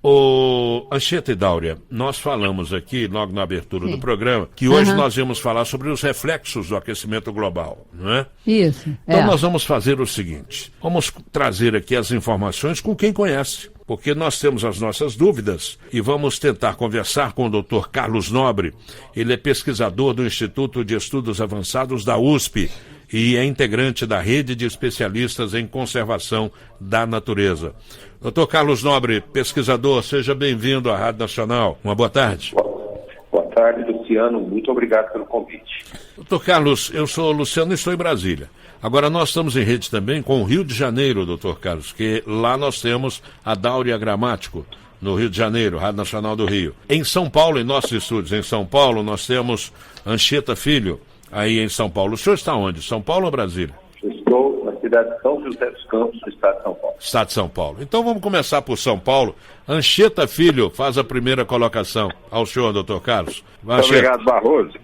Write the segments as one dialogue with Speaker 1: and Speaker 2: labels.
Speaker 1: Ô, Anchieta e Dáurea, nós falamos aqui, logo na abertura do programa, que hoje nós íamos falar sobre os reflexos do aquecimento global, não é?
Speaker 2: Isso.
Speaker 1: Então nós vamos fazer o seguinte, vamos trazer aqui as informações com quem conhece, porque nós temos as nossas dúvidas e vamos tentar conversar com o Dr. Carlos Nobre. Ele é pesquisador do Instituto de Estudos Avançados da USP e é integrante da Rede de Especialistas em Conservação da Natureza. Dr. Carlos Nobre, pesquisador, seja bem-vindo à Rádio Nacional. Uma boa tarde.
Speaker 3: Boa tarde, Luciano. Muito obrigado pelo convite.
Speaker 1: Dr. Carlos, eu sou o Luciano e estou em Brasília. Agora, nós estamos em rede também com o Rio de Janeiro, Dr. Carlos, que lá nós temos a Dáurea Gramático, no Rio de Janeiro, Rádio Nacional do Rio. Em São Paulo, em nossos estúdios, em São Paulo, nós temos Anchieta Filho, aí em São Paulo. O senhor está onde? São Paulo ou Brasília?
Speaker 3: Eu estou na cidade de São José dos Campos, no estado de São Paulo.
Speaker 1: Estado de São Paulo. Então vamos começar por São Paulo. Anchieta Filho faz a primeira colocação ao senhor, doutor Carlos.
Speaker 4: Muito obrigado, Barroso.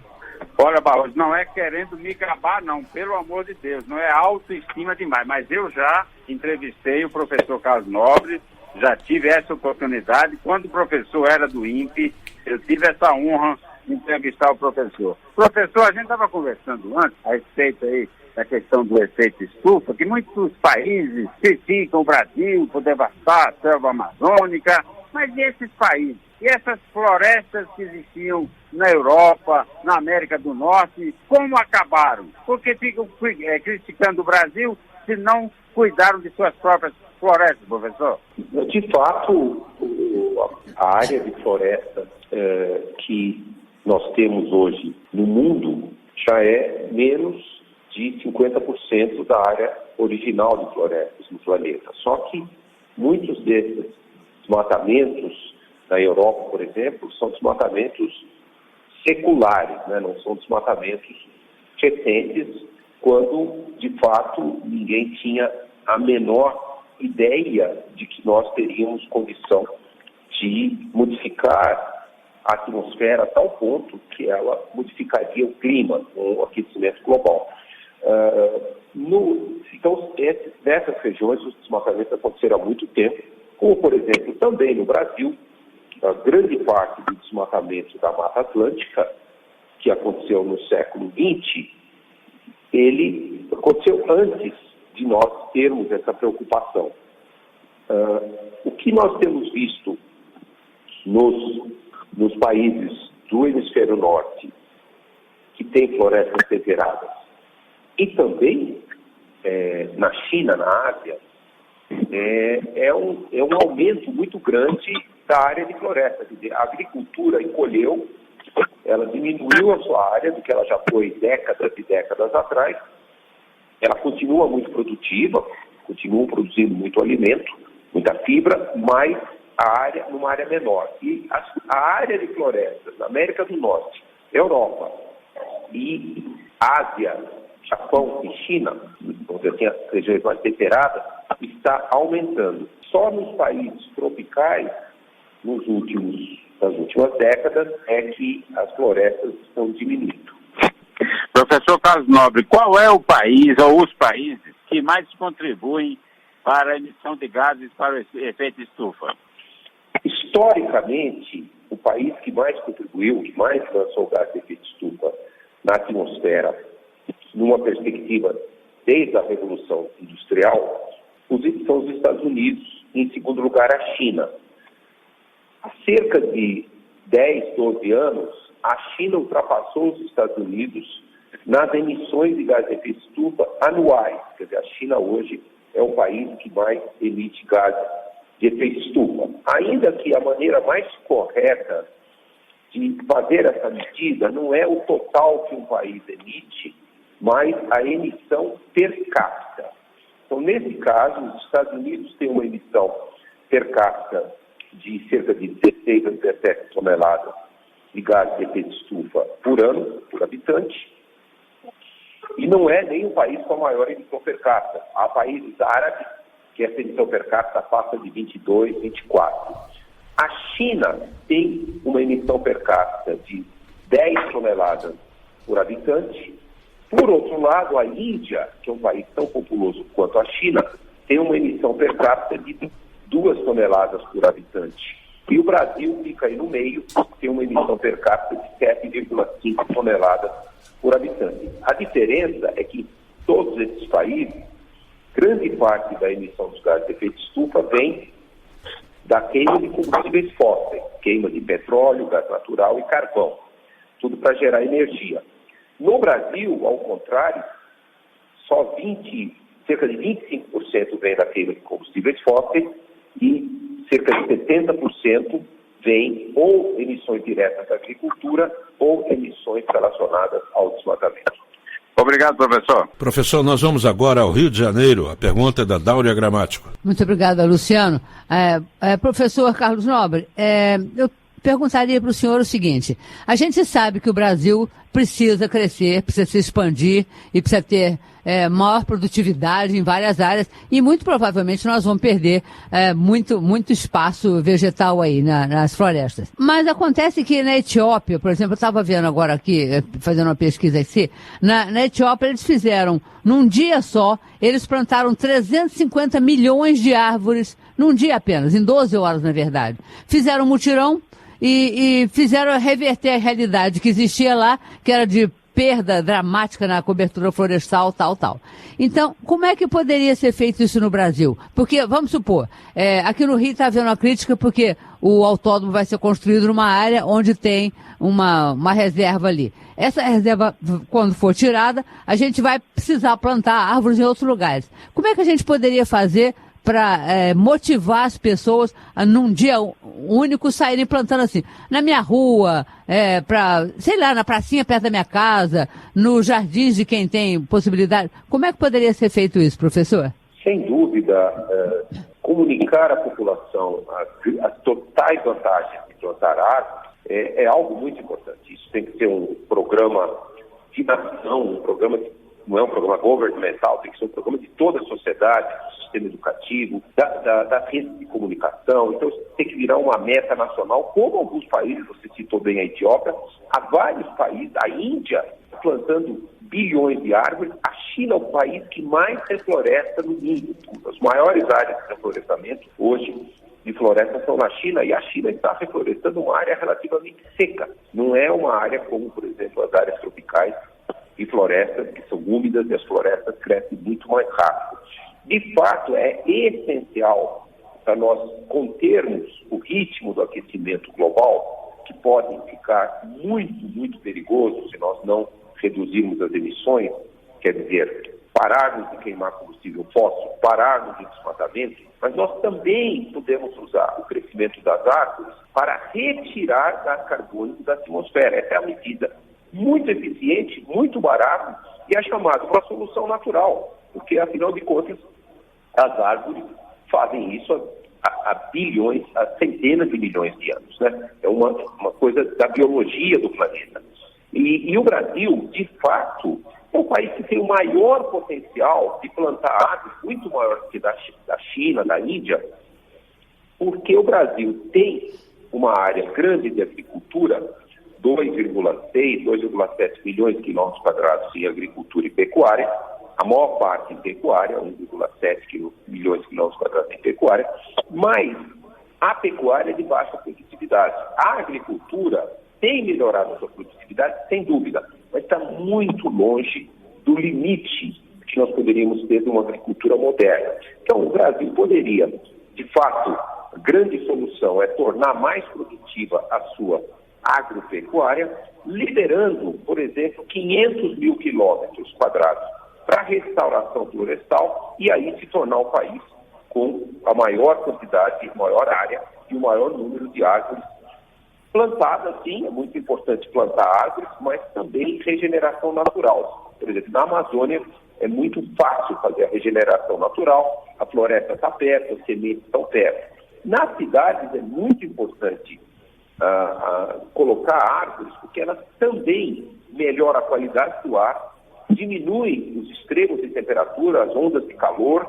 Speaker 4: Olha, Barroso, não é querendo me gabar, não, pelo amor de Deus, não é autoestima demais, mas eu já entrevistei o professor Carlos Nobre, já tive essa oportunidade. Quando o professor era do INPE, eu tive essa honra de entrevistar o professor. Professor, a gente estava conversando antes a respeito aí da questão do efeito estufa, que muitos países criticam o Brasil por devastar a selva amazônica, mas e esses países? E essas florestas que existiam na Europa, na América do Norte, como acabaram? Porque ficam criticando o Brasil se não cuidaram de suas próprias florestas, professor?
Speaker 3: De fato, a área de floresta que nós temos hoje no mundo já é menos de 50% da área original de florestas no planeta. Só que muitos desses desmatamentos na Europa, por exemplo, são desmatamentos seculares, né? Não são desmatamentos recentes, quando, de fato, ninguém tinha a menor ideia de que nós teríamos condição de modificar a atmosfera a tal ponto que ela modificaria o clima com o aquecimento global. Então, nessas regiões, os desmatamentos aconteceram há muito tempo, como, por exemplo, também no Brasil, a grande parte do desmatamento da Mata Atlântica, que aconteceu no século XX, ele aconteceu antes de nós termos essa preocupação. O que nós temos visto nos países do hemisfério norte, que tem florestas temperadas, e também na China, na Ásia, é um aumento muito grande da área de floresta. Quer dizer, a agricultura encolheu, ela diminuiu a sua área do que ela já foi décadas e décadas atrás. Ela continua muito produtiva, continua produzindo muito alimento, muita fibra, mas numa área menor. E a área de florestas na América do Norte, Europa e Ásia, Japão e China, vamos dizer assim, as regiões mais temperadas, está aumentando. Só nos países tropicais, nas últimas décadas, é que as florestas estão diminuindo.
Speaker 4: Professor Carlos Nobre, qual é o país ou os países que mais contribuem para a emissão de gases para o efeito estufa?
Speaker 3: Historicamente, o país que mais contribuiu, que mais lançou gás de efeito estufa na atmosfera, numa perspectiva desde a Revolução Industrial, são os Estados Unidos, e em segundo lugar a China. Há cerca de 10, 12 anos, a China ultrapassou os Estados Unidos nas emissões de gás de efeito estufa anuais. Quer dizer, a China hoje é o país que mais emite gás de efeito estufa. Ainda que a maneira mais correta de fazer essa medida não é o total que um país emite, mas a emissão per capita. Então, nesse caso, os Estados Unidos têm uma emissão per capita de cerca de 16 a 17 toneladas de gás de efeito estufa por ano, por habitante, e não é nem o país com a maior emissão per capita. Há países árabes que essa emissão per capita passa de 22, 24. A China tem uma emissão per capita de 10 toneladas por habitante. Por outro lado, a Índia, que é um país tão populoso quanto a China, tem uma emissão per capita de 2 toneladas por habitante. E o Brasil fica aí no meio, tem uma emissão per capita de 7,5 toneladas por habitante. A diferença é que todos esses países, grande parte da emissão dos gases de efeito de estufa vem da queima de combustíveis fósseis, queima de petróleo, gás natural e carvão, tudo para gerar energia. No Brasil, ao contrário, cerca de 25% vem da queima de combustíveis fósseis e cerca de 70% vem ou emissões diretas da agricultura ou emissões relacionadas ao desmatamento.
Speaker 4: Obrigado, professor.
Speaker 1: Professor, nós vamos agora ao Rio de Janeiro. A pergunta é da Dáurea Gramático.
Speaker 2: Muito obrigada, Luciano. Professor Carlos Nobre, eu perguntaria para o senhor o seguinte: a gente sabe que o Brasil precisa crescer, precisa se expandir e precisa ter maior produtividade em várias áreas e muito provavelmente nós vamos perder muito espaço vegetal aí nas florestas. Mas acontece que na Etiópia, por exemplo, eu estava vendo agora aqui, fazendo uma pesquisa aqui, na Etiópia eles fizeram, num dia só, eles plantaram 350 milhões de árvores, num dia apenas, em 12 horas na verdade. Fizeram um mutirão e fizeram reverter a realidade que existia lá, que era de perda dramática na cobertura florestal, tal. Então, como é que poderia ser feito isso no Brasil? Porque, vamos supor, aqui no Rio está havendo uma crítica porque o autódromo vai ser construído numa área onde tem uma reserva ali. Essa reserva, quando for tirada, a gente vai precisar plantar árvores em outros lugares. Como é que a gente poderia fazer para motivar as pessoas a, num dia único, saírem plantando assim, na minha rua, na pracinha perto da minha casa, nos jardins de quem tem possibilidade? Como é que poderia ser feito isso, professor?
Speaker 3: Sem dúvida, comunicar à população as totais vantagens de plantar árvores é algo muito importante. Isso tem que ser um programa de nação, um programa que não é um programa governamental, tem que ser um programa de toda a sociedade, do sistema educativo, da rede de comunicação. Então, tem que virar uma meta nacional, como alguns países, você citou bem a Etiópia, há vários países, a Índia, plantando bilhões de árvores, a China é o país que mais refloresta no mundo. As maiores áreas de reflorestamento hoje de floresta são na China, e a China está reflorestando uma área relativamente seca. Não é uma área como, por exemplo, as áreas tropicais e florestas que são úmidas, e as florestas crescem muito mais rápido. De fato, é essencial para nós contermos o ritmo do aquecimento global, que pode ficar muito perigoso se nós não reduzirmos as emissões, quer dizer, pararmos de queimar combustível fóssil, pararmos de desmatamento, mas nós também podemos usar o crescimento das árvores para retirar gás carbônico da atmosfera. Essa é a medida muito eficiente, muito barato, e é chamado uma solução natural, porque, afinal de contas, as árvores fazem isso há bilhões, há centenas de milhões de anos, né? É uma coisa da biologia do planeta. E o Brasil, de fato, é o país que tem o maior potencial de plantar árvores, muito maior que da China, da Índia, porque o Brasil tem uma área grande de agricultura, 2,6, 2,7 milhões de quilômetros quadrados em agricultura e pecuária, a maior parte em pecuária, 1,7 milhões de quilômetros quadrados em pecuária, mas a pecuária é de baixa produtividade. A agricultura tem melhorado a sua produtividade, sem dúvida, mas está muito longe do limite que nós poderíamos ter de uma agricultura moderna. Então, o Brasil poderia, de fato, a grande solução é tornar mais produtiva a sua agropecuária, liberando, por exemplo, 500 mil quilômetros quadrados para restauração florestal e aí se tornar o país com a maior quantidade, maior área e o maior número de árvores plantadas. Sim, é muito importante plantar árvores, mas também regeneração natural. Por exemplo, na Amazônia é muito fácil fazer a regeneração natural, a floresta está perto, as sementes estão perto. Nas cidades é muito importante colocar árvores, porque elas também melhoram a qualidade do ar, diminuem os extremos de temperatura, as ondas de calor,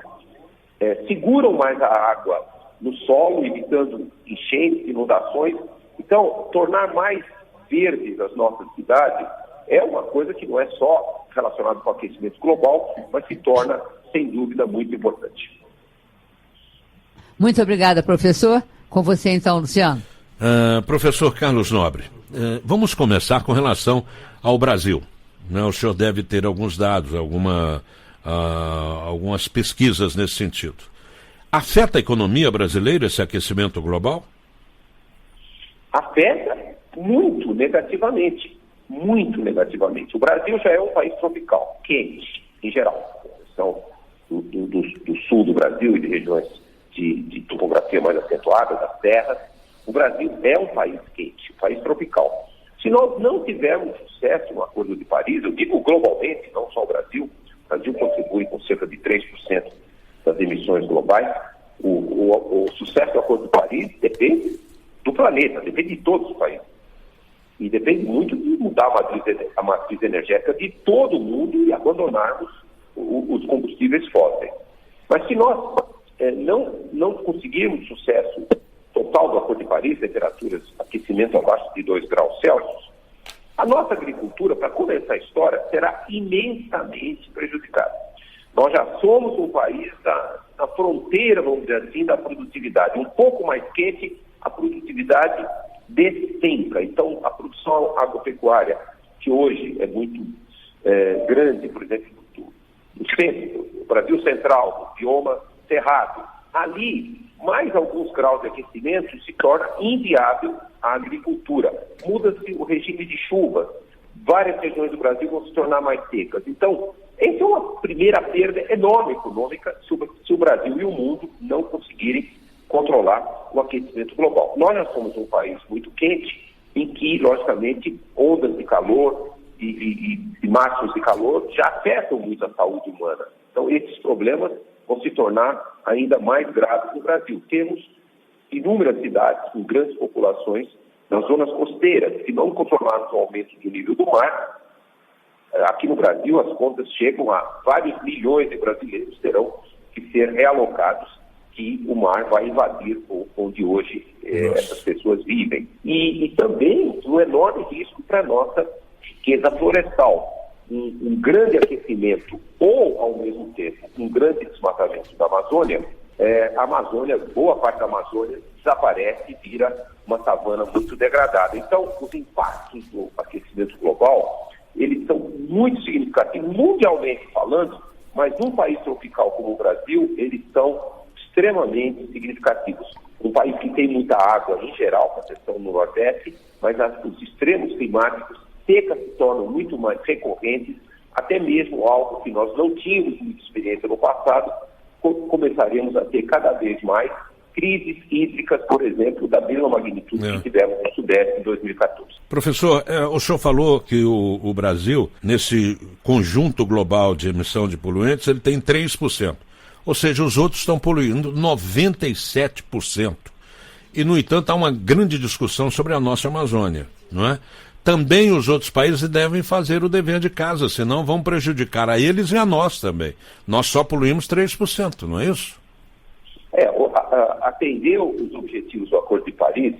Speaker 3: seguram mais a água no solo, evitando enchentes, inundações. Então, tornar mais verdes as nossas cidades é uma coisa que não é só relacionada com o aquecimento global, mas se torna, sem dúvida, muito importante.
Speaker 2: Muito obrigada, professor. Com você, então, Luciano.
Speaker 1: Professor Carlos Nobre, vamos começar com relação ao Brasil. Né? O senhor deve ter alguns dados, algumas pesquisas nesse sentido. Afeta a economia brasileira esse aquecimento global?
Speaker 3: Afeta muito negativamente. Muito negativamente. O Brasil já é um país tropical, quente, em geral. São do sul do Brasil e de regiões de topografia mais acentuada, das terras. O Brasil é um país quente, um país tropical. Se nós não tivermos sucesso no Acordo de Paris, eu digo globalmente, não só o Brasil contribui com cerca de 3% das emissões globais. O sucesso do Acordo de Paris depende do planeta, depende de todos os países. E depende muito de mudar a matriz energética de todo mundo e abandonarmos os combustíveis fósseis. Mas se nós não conseguirmos sucesso total do Acordo de Paris, temperaturas, aquecimento abaixo de 2 graus Celsius, a nossa agricultura, para começar a história, será imensamente prejudicada. Nós já somos um país na fronteira, vamos dizer assim, da produtividade. Um pouco mais quente, a produtividade despenca. Então, a produção agropecuária, que hoje é muito grande, por exemplo, do centro, do Brasil Central, do bioma cerrado, ali, mais alguns graus de aquecimento se torna inviável a agricultura. Muda-se o regime de chuvas. Várias regiões do Brasil vão se tornar mais secas. Então, essa é uma primeira perda enorme econômica se o Brasil e o mundo não conseguirem controlar o aquecimento global. Nós já somos um país muito quente, em que, logicamente, ondas de calor e máximos de calor já afetam muito a saúde humana. Então, esses problemas vão se tornar ainda mais graves no Brasil. Temos inúmeras cidades com grandes populações nas zonas costeiras. Se não controlarmos o aumento do nível do mar, aqui no Brasil as contas chegam a vários milhões de brasileiros terão que ser realocados, que o mar vai invadir onde hoje essas pessoas vivem. E também um enorme risco para a nossa riqueza florestal. Um grande aquecimento ou, ao mesmo tempo, um grande desmatamento da Amazônia, a Amazônia, boa parte da Amazônia, desaparece e vira uma savana muito degradada. Então, os impactos do aquecimento global, eles são muito significativos, mundialmente falando, mas num país tropical como o Brasil, eles são extremamente significativos. Um país que tem muita água, em geral, com exceção no Nordeste, mas os extremos climáticos, secas se tornam muito mais recorrentes, até mesmo algo que nós não tínhamos muita experiência no passado, começaremos a ter cada vez mais crises hídricas, por exemplo, da mesma magnitude que tivemos no Sudeste em 2014.
Speaker 1: Professor, o senhor falou que o Brasil, nesse conjunto global de emissão de poluentes, ele tem 3%. Ou seja, os outros estão poluindo 97%. E, no entanto, há uma grande discussão sobre a nossa Amazônia, não é? Também os outros países devem fazer o dever de casa, senão vão prejudicar a eles e a nós também. Nós só poluímos 3%, não é isso?
Speaker 3: Atender os objetivos do Acordo de Paris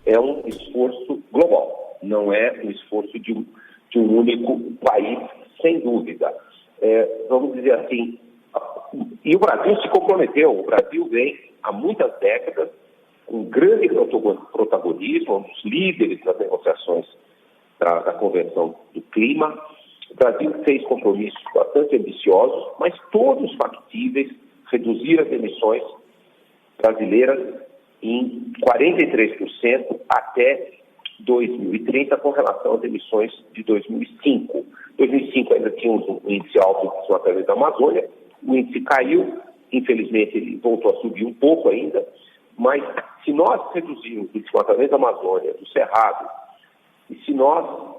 Speaker 3: é um esforço global, não é um esforço de um único país, sem dúvida. Vamos dizer assim, e o Brasil se comprometeu. O Brasil vem há muitas décadas com grande protagonismo, um dos líderes das negociações da Convenção do Clima. O Brasil fez compromissos bastante ambiciosos, mas todos factíveis, reduzir as emissões brasileiras em 43% até 2030 com relação às emissões de 2005. Em 2005 ainda tínhamos um índice alto de desmatamento da Amazônia, o índice caiu, infelizmente ele voltou a subir um pouco ainda, mas se nós reduzirmos o desmatamento da Amazônia, do Cerrado, e se nós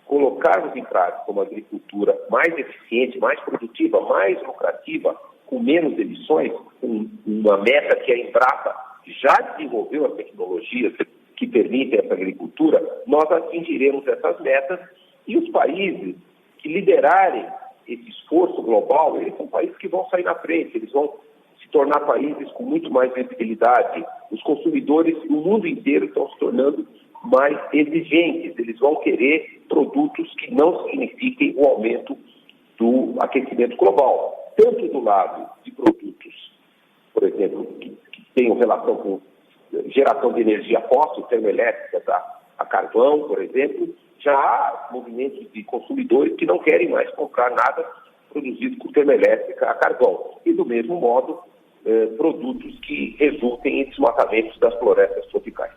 Speaker 3: colocarmos em prática uma agricultura mais eficiente, mais produtiva, mais lucrativa, com menos emissões, com uma meta que a Embrapa já desenvolveu as tecnologias que permitem essa agricultura, nós atingiremos essas metas e os países que liderarem esse esforço global, eles são países que vão sair na frente, eles vão se tornar países com muito mais visibilidade. Os consumidores no mundo inteiro estão se tornando mais exigentes, eles vão querer produtos que não signifiquem o aumento do aquecimento global, tanto do lado de produtos, por exemplo, que tenham relação com geração de energia fóssil, termoelétrica a carvão, por exemplo, já há movimentos de consumidores que não querem mais comprar nada produzido com termoelétrica a carvão. E, do mesmo modo, produtos que resultem em desmatamentos das florestas tropicais.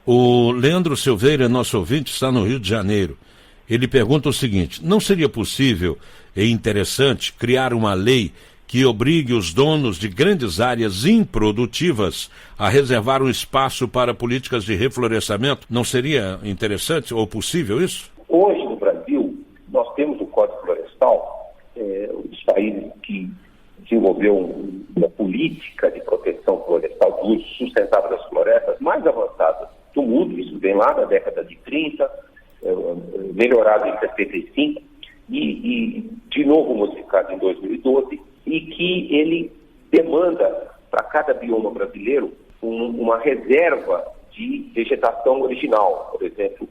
Speaker 1: O Leandro Silveira, nosso ouvinte, está no Rio de Janeiro. Ele pergunta o seguinte: não seria possível e interessante criar uma lei que obrigue os donos de grandes áreas improdutivas a reservar um espaço para políticas de reflorestamento? Não seria interessante ou possível isso?
Speaker 3: Hoje, no Brasil, nós temos o Código Florestal, um dos países que desenvolveu uma política de proteção florestal, do uso sustentável das florestas mais avançada do mundo. Isso vem lá da década de 30, melhorado em 75 e de novo modificado em 2012, e que ele demanda para cada bioma brasileiro uma reserva de vegetação original. Por exemplo,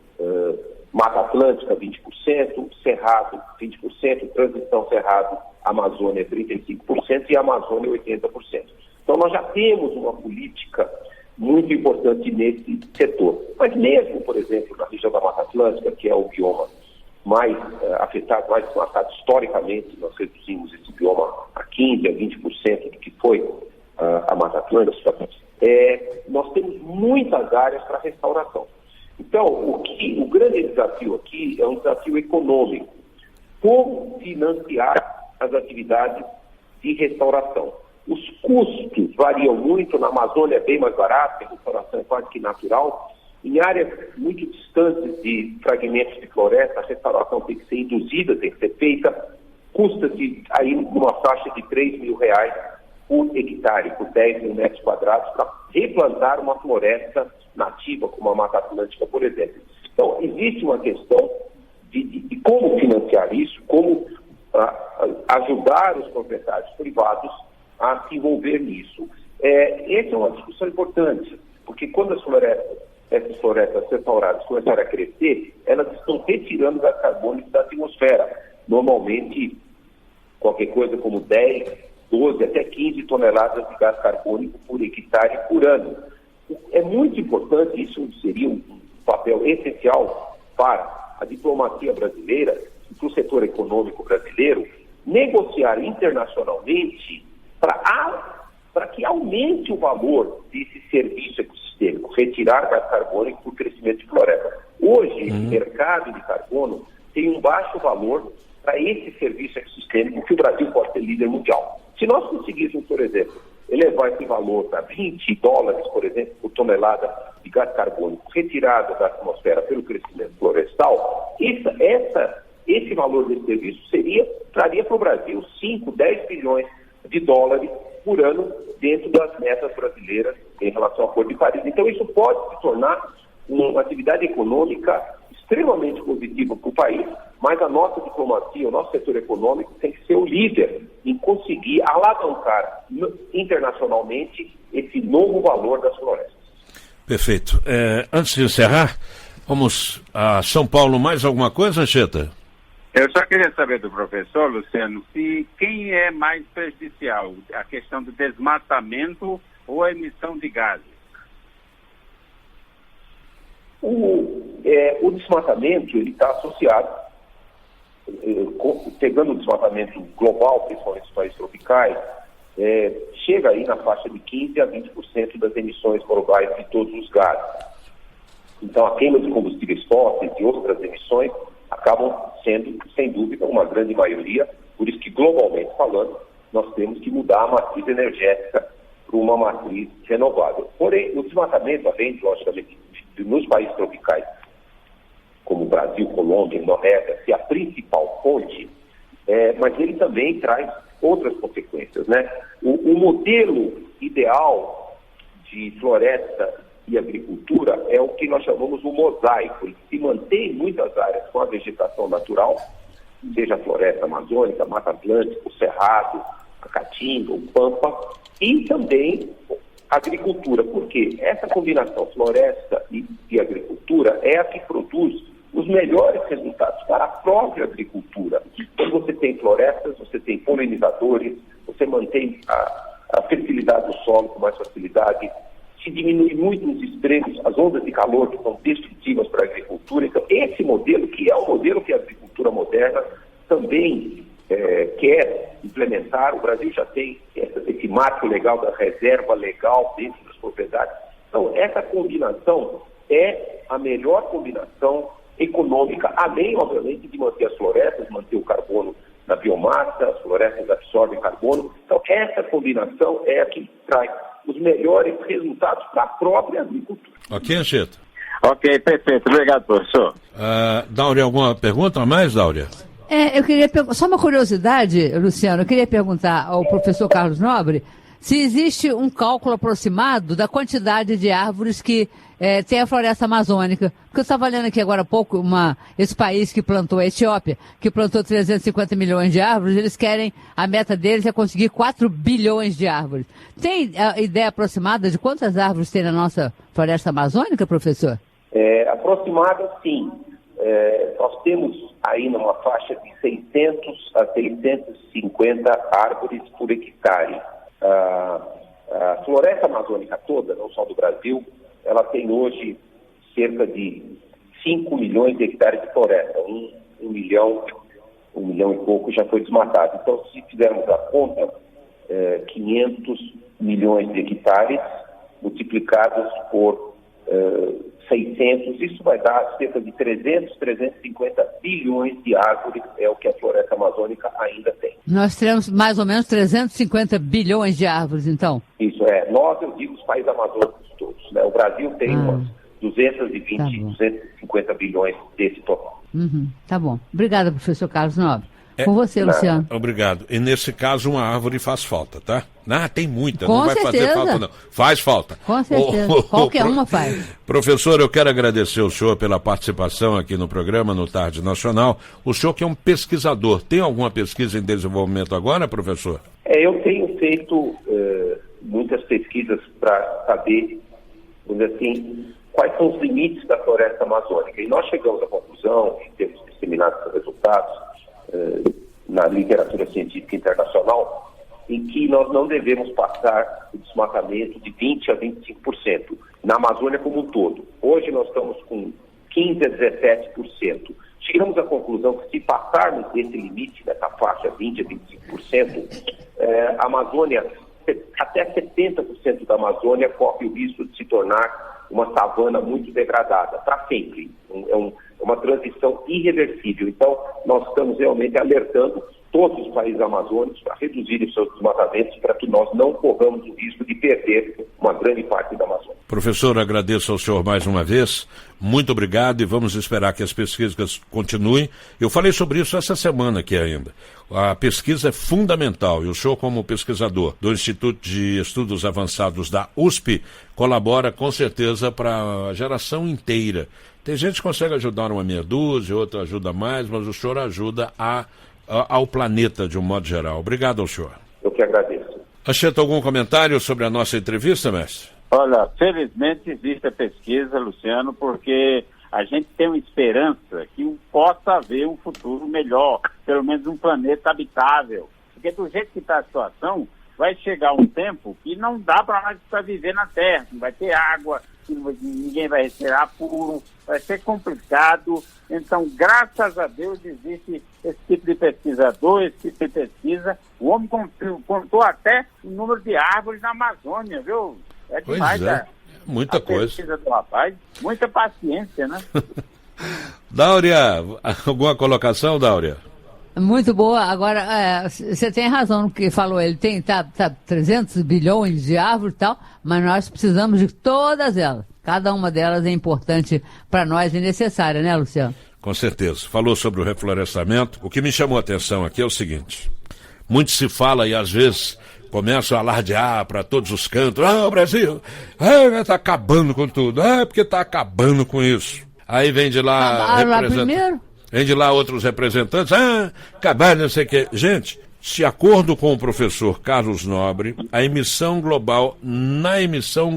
Speaker 3: Mata Atlântica 20%, Cerrado 20%, Transição Cerrado, Amazônia 35% e Amazônia 80%. Então nós já temos uma política muito importante nesse setor. Mas mesmo, por exemplo, na região da Mata Atlântica, que é o bioma mais afetado, mais desmatado historicamente, nós reduzimos esse bioma a 15% a 20% do que foi a Mata Atlântica, nós temos muitas áreas para restauração. Então, o grande desafio aqui é um desafio econômico. Como financiar as atividades de restauração? Os custos variam muito. Na Amazônia é bem mais barato, a restauração é quase que natural. Em áreas muito distantes de fragmentos de floresta, a restauração tem que ser induzida, tem que ser feita. Custa-se aí numa faixa de R$3 mil por hectare, por 10 mil metros quadrados, para replantar uma floresta nativa, como a Mata Atlântica, por exemplo. Então, existe uma questão de como financiar isso, como ajudar os proprietários privados a se envolver nisso. Essa é uma discussão importante, porque quando essas florestas restauradas começarem a crescer, elas estão retirando gás carbônico da atmosfera. Normalmente, qualquer coisa como 10, 12, até 15 toneladas de gás carbônico por hectare por ano. É muito importante, isso seria um papel essencial para a diplomacia brasileira e para o setor econômico brasileiro, negociar internacionalmente para que aumente o valor desse serviço ecossistêmico, retirar gás carbônico por crescimento de floresta. Hoje, esse mercado de carbono tem um baixo valor para esse serviço ecossistêmico que o Brasil pode ser líder mundial. Se nós conseguíssemos, por exemplo, elevar esse valor para $20, por exemplo, por tonelada de gás carbônico retirado da atmosfera pelo crescimento florestal, esse valor desse serviço traria para o Brasil 5, 10 bilhões de dólares por ano dentro das metas brasileiras em relação ao Acordo de Paris. Então isso pode se tornar uma atividade econômica extremamente positiva para o país, mas a nossa diplomacia, o nosso setor econômico tem que ser o líder em conseguir alavancar internacionalmente esse novo valor das florestas.
Speaker 1: Perfeito. Antes de encerrar, vamos a São Paulo. Mais alguma coisa, Anchieta?
Speaker 4: Eu só queria saber do professor, Luciano, se quem é mais prejudicial, a questão do desmatamento ou a emissão de gases?
Speaker 3: O desmatamento está associado, pegando o desmatamento global, principalmente nos países tropicais, chega aí na faixa de 15% a 20% das emissões globais de todos os gases. Então, a queima de combustíveis fósseis e outras emissões acabam sendo, sem dúvida, uma grande maioria. Por isso que, globalmente falando, nós temos que mudar a matriz energética para uma matriz renovável. Porém, o desmatamento, além, logicamente, nos países tropicais, como Brasil, Colômbia, Indonésia, ser a principal fonte, mas ele também traz outras consequências, né? O modelo ideal de floresta e agricultura é o que nós chamamos o mosaico. Ele se mantém em muitas áreas com a vegetação natural, seja a floresta amazônica, a Mata Atlântica, o Cerrado, a Caatinga, o Pampa, e também a agricultura, porque essa combinação floresta e agricultura é a que produz os melhores resultados para a própria agricultura. Quando você tem florestas, você tem polinizadores, você mantém a fertilidade do solo com mais facilidade. se diminui muito os extremos, as ondas de calor que são destrutivas para a agricultura. Então, esse modelo, que é o modelo que a agricultura moderna também quer implementar, o Brasil já tem esse marco legal da reserva legal dentro das propriedades. Então, essa combinação é a melhor combinação econômica, além, obviamente, de manter as florestas, manter o carbono na biomassa, as florestas absorvem carbono. Então, essa combinação é a que traz os melhores resultados para a própria agricultura.
Speaker 1: Ok, Anchieta?
Speaker 4: Ok, perfeito. Obrigado, professor.
Speaker 1: Dáurea, alguma pergunta a mais, Dáurea?
Speaker 2: Eu queria só uma curiosidade, Luciano, eu queria perguntar ao professor Carlos Nobre se existe um cálculo aproximado da quantidade de árvores que tem a floresta amazônica. Porque eu estava lendo aqui agora há pouco, esse país que plantou, a Etiópia, que plantou 350 milhões de árvores, eles querem, a meta deles é conseguir 4 bilhões de árvores. Tem a ideia aproximada de quantas árvores tem na nossa floresta amazônica, professor?
Speaker 3: Aproximada, sim. Nós temos aí numa faixa de 600 a 650 árvores por hectare. A floresta amazônica toda, não só do Brasil, ela tem hoje cerca de 5 milhões de hectares de floresta. 1 milhão e pouco já foi desmatado. Então, se fizermos a conta, 500 milhões de hectares multiplicados por 600, isso vai dar cerca de 350 bilhões de árvores, é o que a floresta amazônica ainda tem.
Speaker 2: Nós teremos mais ou menos 350 bilhões de árvores, então?
Speaker 3: Nós, eu digo, os países amazônicos todos, né? O Brasil tem umas 220, 250 bilhões desse total.
Speaker 2: Tá bom. Obrigada, professor Carlos Nobre. Com você, Luciano.
Speaker 1: Obrigado. E nesse caso, uma árvore faz falta, tá? Tem muita,
Speaker 2: Com
Speaker 1: não vai
Speaker 2: certeza.
Speaker 1: fazer falta, não. Faz falta.
Speaker 2: Com certeza. Qualquer uma faz.
Speaker 1: Professor, eu quero agradecer o senhor pela participação aqui no programa, no Tarde Nacional. O senhor que é um pesquisador, tem alguma pesquisa em desenvolvimento agora, professor?
Speaker 3: Eu tenho feito muitas pesquisas para saber, vamos dizer assim, quais são os limites da floresta amazônica. E nós chegamos à conclusão, e temos disseminado esses resultados na literatura científica internacional, em que nós não devemos passar o desmatamento de 20% a 25% na Amazônia como um todo. Hoje nós estamos com 15% a 17%. Chegamos à conclusão que se passarmos esse limite, dessa faixa 20% a 25%, a Amazônia, até 70% da Amazônia corre o risco de se tornar uma savana muito degradada, para sempre. É uma transição irreversível. Então, nós estamos realmente alertando todos os países amazônicos para reduzirem seus desmatamentos, para que nós não corramos o risco de perder uma grande parte da Amazônia.
Speaker 1: Professor, agradeço ao senhor mais uma vez. Muito obrigado e vamos esperar que as pesquisas continuem. Eu falei sobre isso essa semana aqui ainda. A pesquisa é fundamental e o senhor, como pesquisador do Instituto de Estudos Avançados da USP, colabora com certeza para a geração inteira. Tem gente que consegue ajudar uma meia dúzia, outra ajuda mais, mas o senhor ajuda ao planeta de um modo geral. Obrigado ao senhor.
Speaker 3: Eu que agradeço.
Speaker 1: Anchieta, algum comentário sobre a nossa entrevista, mestre?
Speaker 4: Olha, felizmente existe a pesquisa, Luciano, porque a gente tem uma esperança que possa haver um futuro melhor, pelo menos um planeta habitável. Porque do jeito que está a situação, vai chegar um tempo que não dá para mais viver na Terra, não vai ter água, ninguém vai respirar puro, vai ser complicado. Então, graças a Deus, existe esse tipo de pesquisador, esse tipo de pesquisa. O homem contou até o número de árvores na Amazônia, viu? É demais,
Speaker 1: muita coisa.
Speaker 4: Pesquisa do rapaz, muita paciência, né?
Speaker 1: Dáurea, alguma colocação, Dáurea?
Speaker 2: Muito boa. Agora, você tem razão no que falou. Ele tem 300 bilhões de árvores e tal, mas nós precisamos de todas elas. Cada uma delas é importante para nós e necessária, né, Luciano?
Speaker 1: Com certeza. Falou sobre o reflorestamento. O que me chamou a atenção aqui é o seguinte. Muito se fala e às vezes começam a alardear para todos os cantos. O Brasil está acabando com tudo. Porque está acabando com isso. Aí vem de lá...
Speaker 2: primeiro?
Speaker 1: Vem de lá outros representantes, acabar, não sei o quê. Gente, de acordo com o professor Carlos Nobre, na emissão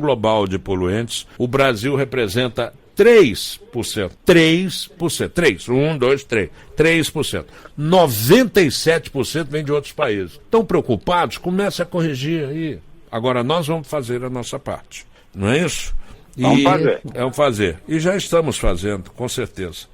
Speaker 1: global de poluentes, o Brasil representa 3%. 3%. 97% vem de outros países. Estão preocupados? Comece a corrigir aí. Agora, nós vamos fazer a nossa parte. Não é isso?
Speaker 4: Vamos fazer.
Speaker 1: É um fazer. E já estamos fazendo, com certeza.